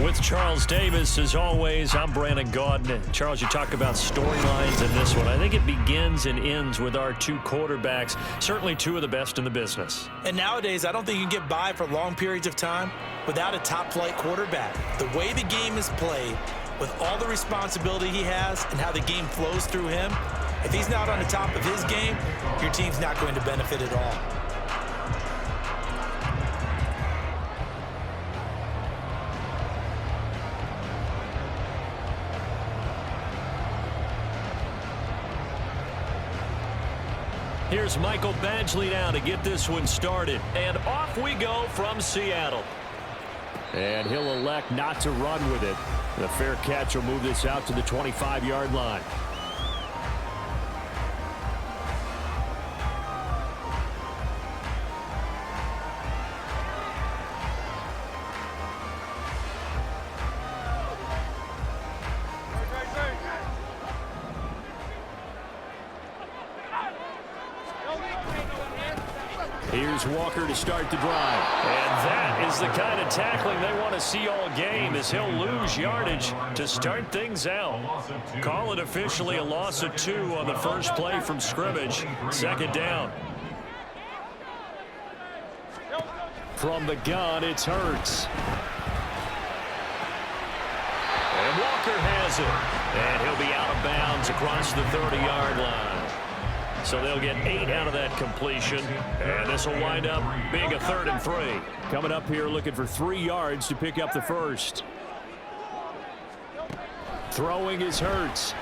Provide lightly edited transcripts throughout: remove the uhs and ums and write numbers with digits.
With Charles Davis, as always, I'm Brandon Gaudin. Charles, you talk about storylines in this one. I think it begins and ends with our two quarterbacks, certainly two of the best in the business. And nowadays, I don't think you can get by for long periods of time without a top-flight quarterback. The way the game is played, with all the responsibility he has and how the game flows through him, if he's not on the top of his game, your team's not going to benefit at all. Here's Michael Badgley now to get this one started. And off we go from Seattle. And he'll elect not to run with it. The fair catch will move this out to the 25-yard line. Here's Walker to start the drive. And that is the kind of tackling they want to see all game, as he'll lose yardage to start things out. Call it officially a loss of 2 on the first play from scrimmage. Second down. From the gun, it's Hurts. And Walker has it. And he'll be out of bounds across the 30-yard line. So they'll get 8 out of that completion, and this will wind up being a 3rd and 3. Coming up here looking for 3 yards to pick up the first. Throwing is Hurts.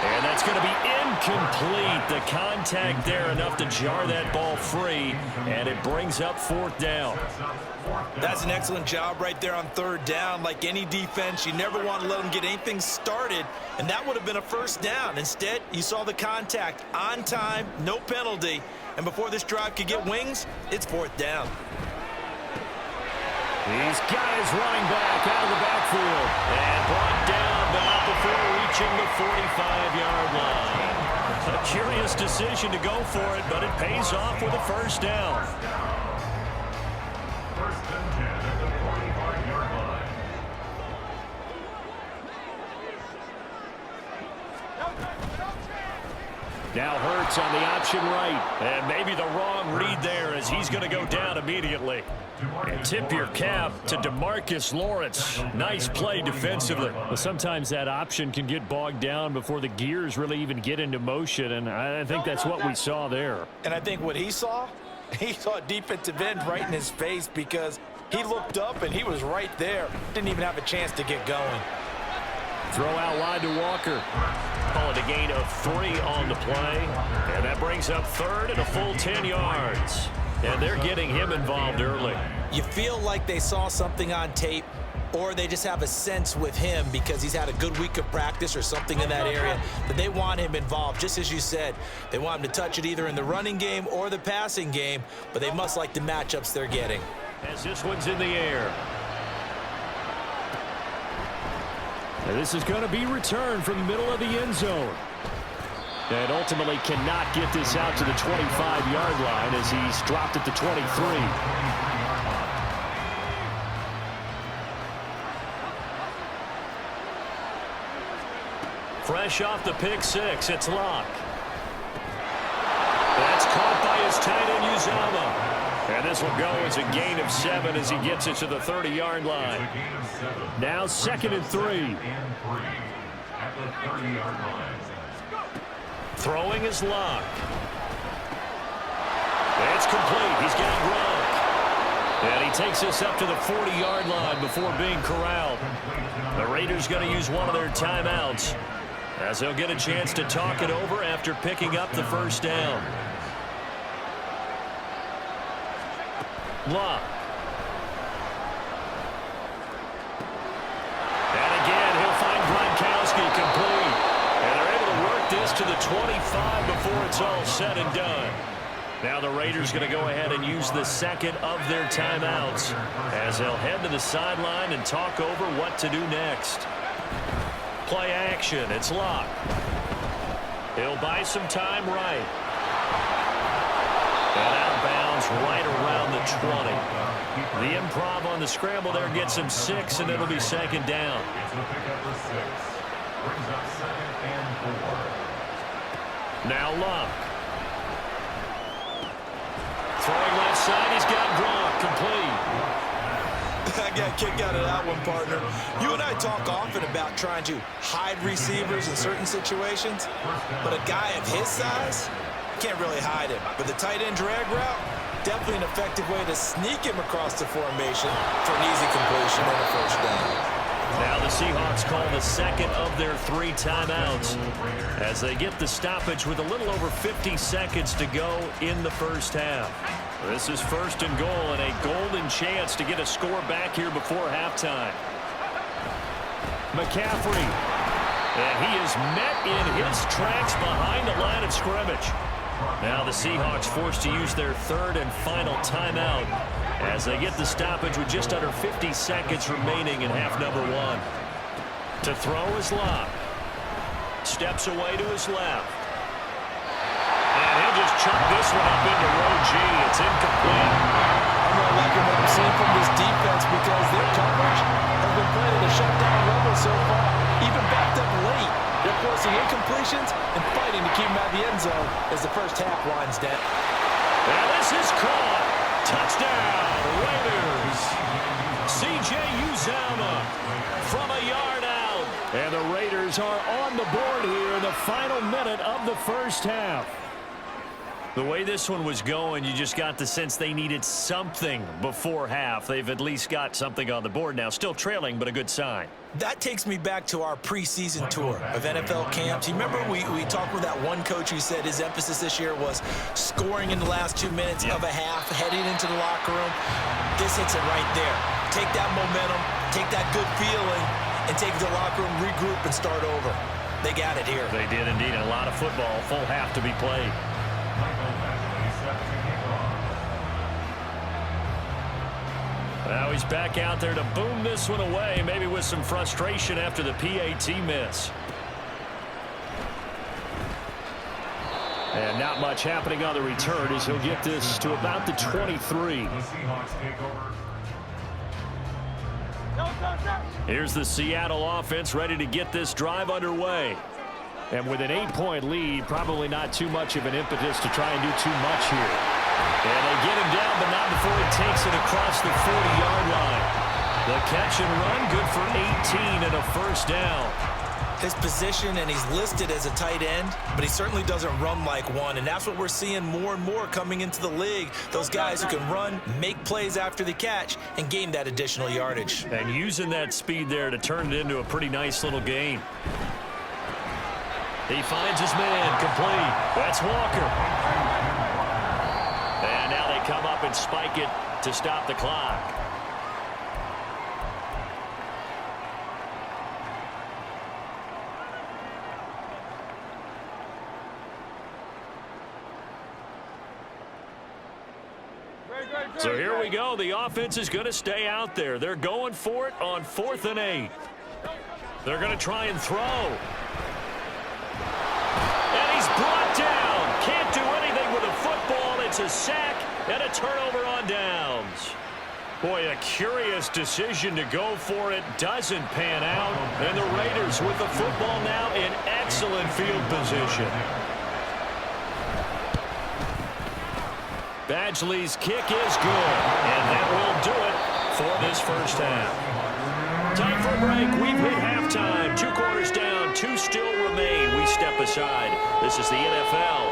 And that's going to be incomplete. The contact there enough to jar that ball free, and it brings up 4th down. That's an excellent job right there on 3rd down. Like any defense, you never want to let them get anything started, and that would have been a 1st down. Instead, you saw the contact on time, no penalty, and before this drive could get wings, it's 4th down. These guys running back out of the backfield and brought down, but not before reaching the 45-yard line. A curious decision to go for it, but it pays off with a 1st down. Now Hurts on the option right. And maybe the wrong read there, as he's going to go down immediately. And tip your cap to DeMarcus Lawrence. Nice play defensively. Well, sometimes that option can get bogged down before the gears really even get into motion, and I think that's what we saw there. And I think what he saw a defensive end right in his face, because he looked up and he was right there. Didn't even have a chance to get going. Throw out wide to Walker. Call it a gain of 3 on the play. And that brings up 3rd and a full 10 yards. And they're getting him involved early. You feel like they saw something on tape, or they just have a sense with him because he's had a good week of practice or something in that area that they want him involved. Just as you said, they want him to touch it either in the running game or the passing game, but they must like the matchups they're getting. As this one's in the air. And this is going to be returned from the middle of the end zone. And ultimately cannot get this out to the 25-yard line as he's dropped at the 23. Fresh off the pick 6, it's Locke. That's caught by his tight end, Uzomah. And this will go as a gain of 7 as he gets it to the 30-yard line. Now 2nd and 3. Throwing is Locke. It's complete. He's got Gronk. And he takes us up to the 40-yard line before being corralled. The Raiders going to use one of their timeouts, as they'll get a chance to talk it over after picking up the 1st down. Locke. And again, he'll find Gronkowski complete. And they're able to work this to the 25 before it's all said and done. Now the Raiders going to go ahead and use the 2nd of their timeouts, as they'll head to the sideline and talk over what to do next. Play action. It's Locke. He'll buy some time right. And out of bounds right around the 20. The improv on the scramble there gets him 6, and it'll be second down. Now Luck. Throwing left side, he's got Gronk, complete. I got a kick out of that one, partner. You and I talk often about trying to hide receivers in certain situations, but a guy of his size can't really hide him. But the tight end drag route, definitely an effective way to sneak him across the formation for an easy completion and a first down. Now the Seahawks call the second of their 3 timeouts as they get the stoppage with a little over 50 seconds to go in the first half. This is first and goal and a golden chance to get a score back here before halftime. McCaffrey. And he is met in his tracks behind the line of scrimmage. Now the Seahawks forced to use their 3rd and final timeout as they get the stoppage with just under 50 seconds remaining in half number 1. To throw is Locke. Steps away to his left. And he'll just chuck this one up into row G. It's incomplete. I'm not liking what I'm seeing from this defense because their coverage has been playing at a shutdown level so far. Even backed up late. They're forcing incompletions and fighting to keep them out of the end zone as the first half winds down. And this is caught. Touchdown, Raiders. C.J. Uzomah from a yard out. And the Raiders are on the board here in the final minute of the first half. The way this one was going, you just got the sense they needed something before half. They've at least got something on the board now. Still trailing, but a good sign. That takes me back to our preseason tour of NFL camps. You remember we talked with that one coach who said his emphasis this year was scoring in the last 2 minutes of a half, heading into the locker room. This hits it right there. Take that momentum, take that good feeling, and take it to the locker room, regroup, and start over. They got it here. They did indeed. A lot of football, full half to be played. Now he's back out there to boom this one away, maybe with some frustration after the PAT miss. And not much happening on the return as he'll get this to about the 23. Here's the Seattle offense ready to get this drive underway. And with an 8-point lead, probably not too much of an impetus to try and do too much here. And they get him down, but not before he takes it across the 40-yard line. The catch and run, good for 18 and a first down. His position, and he's listed as a tight end, but he certainly doesn't run like one, and that's what we're seeing more and more coming into the league. Those guys who can run, make plays after the catch, and gain that additional yardage. And using that speed there to turn it into a pretty nice little gain. He finds his man, complete. That's Walker. And now they come up and spike it to stop the clock. So here we go. The offense is going to stay out there. They're going for it on 4th and 8. They're going to try and throw. And he's brought down. Can't do anything with a football. It's a sack and a turnover on downs. Boy, a curious decision to go for it. Doesn't pan out. And the Raiders with the football now in excellent field position. Badgley's kick is good, and that will do it for this first half. Time for a break. We've hit halftime. 2 quarters down, 2 still remain. We step aside. This is the NFL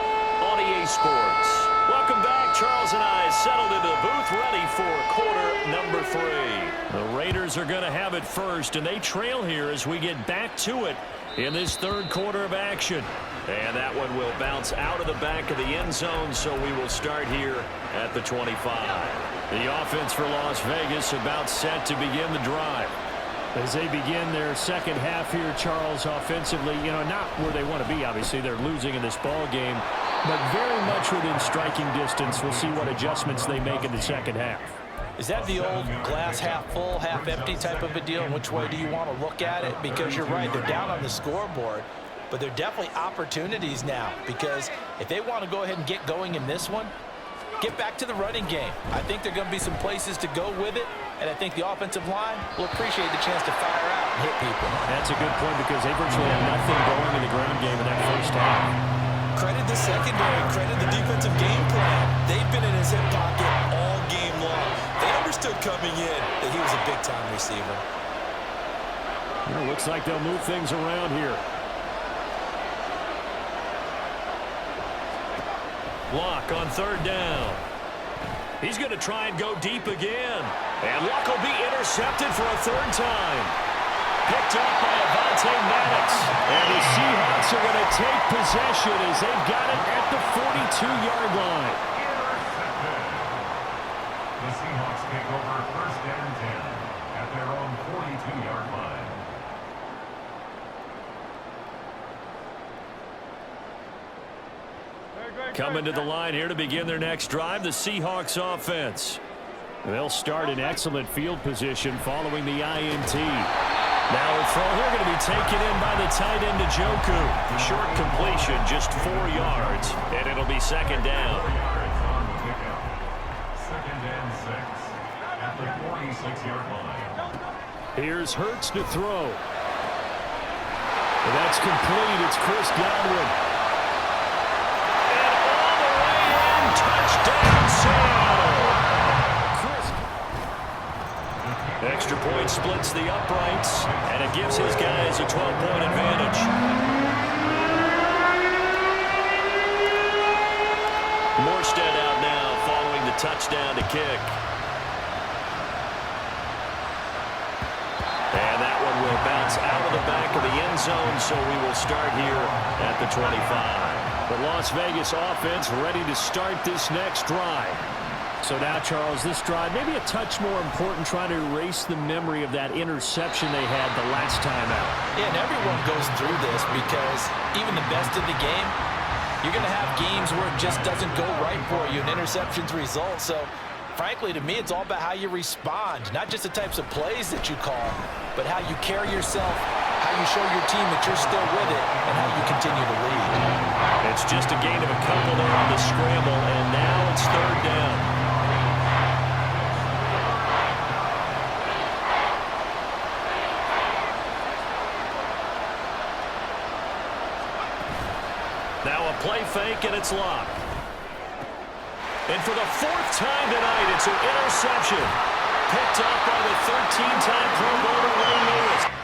on EA Sports. Welcome back. Charles and I settled into the booth, ready for quarter number 3. The Raiders are going to have it first, and they trail here as we get back to it in this 3rd quarter of action. And that one will bounce out of the back of the end zone, so we will start here at the 25. The offense for Las Vegas about set to begin the drive. As they begin their second half here, Charles, offensively, not where they want to be, obviously. They're losing in this ball game, but very much within striking distance. We'll see what adjustments they make in the second half. Is that the old glass half full, half empty type of a deal? And which way do you want to look at it? Because you're right, they're down on the scoreboard. But there are definitely opportunities now, because if they want to go ahead and get going in this one, get back to the running game. I think there are going to be some places to go with it, and I think the offensive line will appreciate the chance to fire out and hit people. That's a good point because they virtually had nothing going in the ground game in that first half. Credit the secondary, credit the defensive game plan. They've been in his hip pocket all game long. They understood coming in that he was a big-time receiver. It looks like they'll move things around here. Luck on third down. He's going to try and go deep again. And Luck will be intercepted for a third time. Picked up by Madden. And the Seahawks are going to take possession as they've got it at the 42-yard line. The Seahawks take over first and 10 at their own 42-yard line. Coming to the line here to begin their next drive, the Seahawks offense. They'll start in excellent field position following the INT. Now a throw here going to be taken in by the tight end Njoku. Short completion, just 4 yards, and it'll be second down. 4 yards on the pickup. Second and 6 at the 46-yard line. Here's Hurts to throw. That's complete. It's Chris Godwin. Touchdown, Seattle! Extra point splits the uprights, and it gives his guys a 12-point advantage. Morstead out now following the touchdown to kick. And that one will bounce out of the back of the end zone, so we will start here at the 25. The Las Vegas offense ready to start this next drive. So now, Charles, this drive maybe a touch more important, trying to erase the memory of that interception they had the last time out. Yeah, and everyone goes through this because even the best in the game, you're going to have games where it just doesn't go right for you, and interceptions result. So, frankly, to me, it's all about how you respond, not just the types of plays that you call, but how you carry yourself, how you show your team that you're still with it, and how you continue to lead. It's just a gain of a couple there on the scramble, and now it's third down. Now a play fake, and it's Luck. And for the 4th time tonight, it's an interception. Picked up by the 13-time Pro Bowler Ray Lewis.